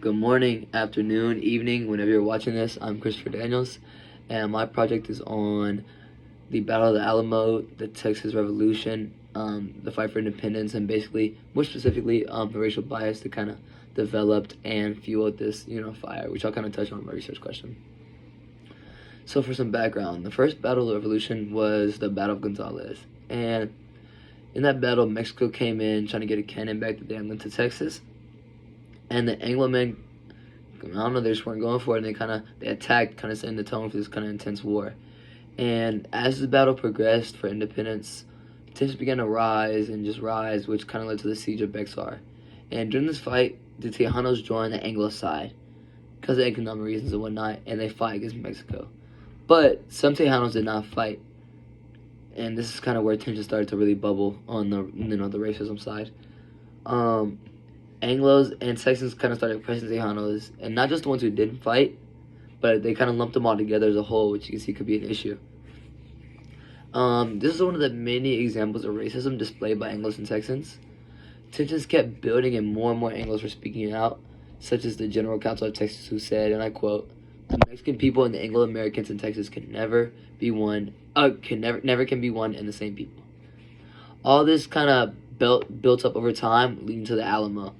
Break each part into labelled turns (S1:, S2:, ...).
S1: Good morning, afternoon, evening, whenever you're watching this. I'm Christopher Daniels, and my project is on the Battle of the Alamo, the Texas Revolution, the fight for independence, and basically, more specifically, the racial bias that kind of developed and fueled this, fire, which I'll kind of touch on in my research question. So for some background, the first Battle of the Revolution was the Battle of Gonzales, and in that battle, Mexico came in trying to get a cannon back that they had to Texas. And the Anglo-men, I don't know, they just weren't going for it, and they attacked, kind of setting the tone for this kind of intense war. And as the battle progressed for independence, tensions began to rise, which kind of led to the siege of Bexar. And during this fight, the Tejanos joined the Anglo side because of economic reasons and whatnot, and they fight against Mexico. But some Tejanos did not fight, and this is kind of where tension started to really bubble on the the racism side. Anglos and Texans kind of started pressing Tejanos, and not just the ones who didn't fight, but they kind of lumped them all together as a whole, which you can see could be an issue. This is one of the many examples of racism displayed by Anglos and Texans. Tensions kept building, and more Anglos were speaking out, such as the General Counsel of Texas, who said, and I quote, "The Mexican people and the Anglo-Americans in Texas can never be one, never can be one and the same people." All this kind of built up over time, leading to the Alamo,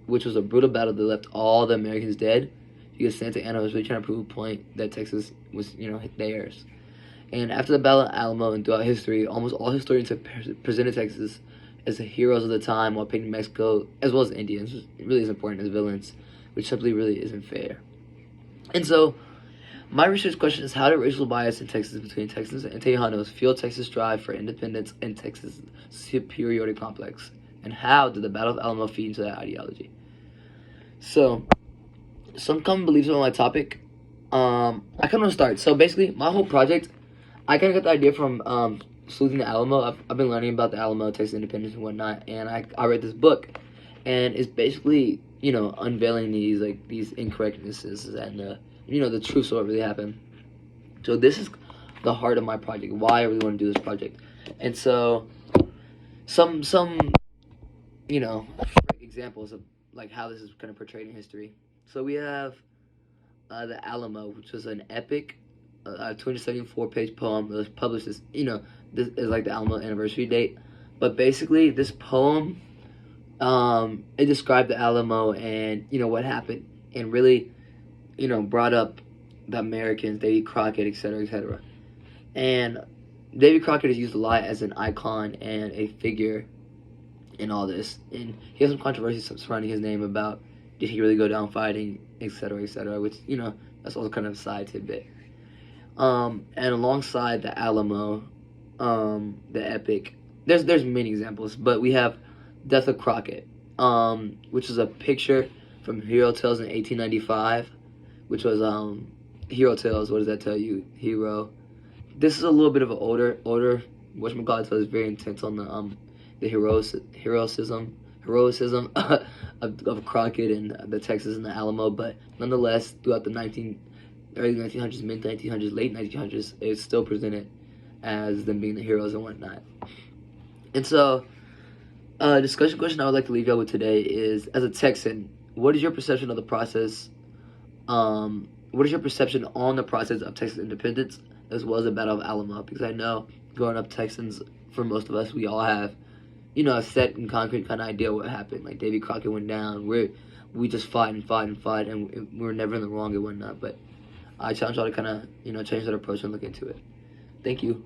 S1: which was a brutal battle that left all the Americans dead, because Santa Anna was really trying to prove a point that Texas was, theirs. And after the Battle of Alamo and throughout history, almost all historians have presented Texas as the heroes of the time, while painting Mexico, as well as Indians, which really is important, as villains, which simply really isn't fair. And so, my research question is, how did racial bias in Texas between Texans and Tejanos fuel Texas' drive for independence and Texas' superiority complex? And how did the Battle of Alamo feed into that ideology? So, some common beliefs on my topic. I kind of want to start. So basically, my whole project, I kind of got the idea from sleuthing the Alamo. I've been learning about the Alamo, Texas independence and whatnot, and I read this book, and it's basically, unveiling these incorrectnesses and the truth of what really happened. So this is the heart of my project, why I really want to do this project. And so some examples of how this is kind of portrayed in history. So we have the Alamo, which was an epic 274-page poem that was published this is like the Alamo anniversary date. But basically this poem, it described the Alamo and what happened, and really brought up the Americans, Davy Crockett, etc., etc. And Davy Crockett is used a lot as an icon and a figure in all this. And he has some controversy surrounding his name about, did he really go down fighting, etc., etc., which, that's also kind of a side tidbit. And alongside the Alamo, the epic, there's many examples, but we have Death of Crockett, which is a picture from Hero Tales in 1895, which was Hero Tales. What does that tell you? Hero. This is a little bit of an older whatchamacallit, so it's very intense on the heroism of Crockett and the Texas and the Alamo, but nonetheless, throughout the early 1900s, mid 1900s, late 1900s, it's still presented as them being the heroes and whatnot. And so, discussion question I would like to leave y'all with today is, as a Texan, what is your perception of the process? What is your perception on the process of Texas independence, as well as the Battle of Alamo? Because I know, growing up Texans, for most of us, we all have, a set and concrete kind of idea what happened. Like, Davy Crockett went down. We just fought, and we were never in the wrong and whatnot. But I challenge y'all to kind of, change that approach and look into it. Thank you.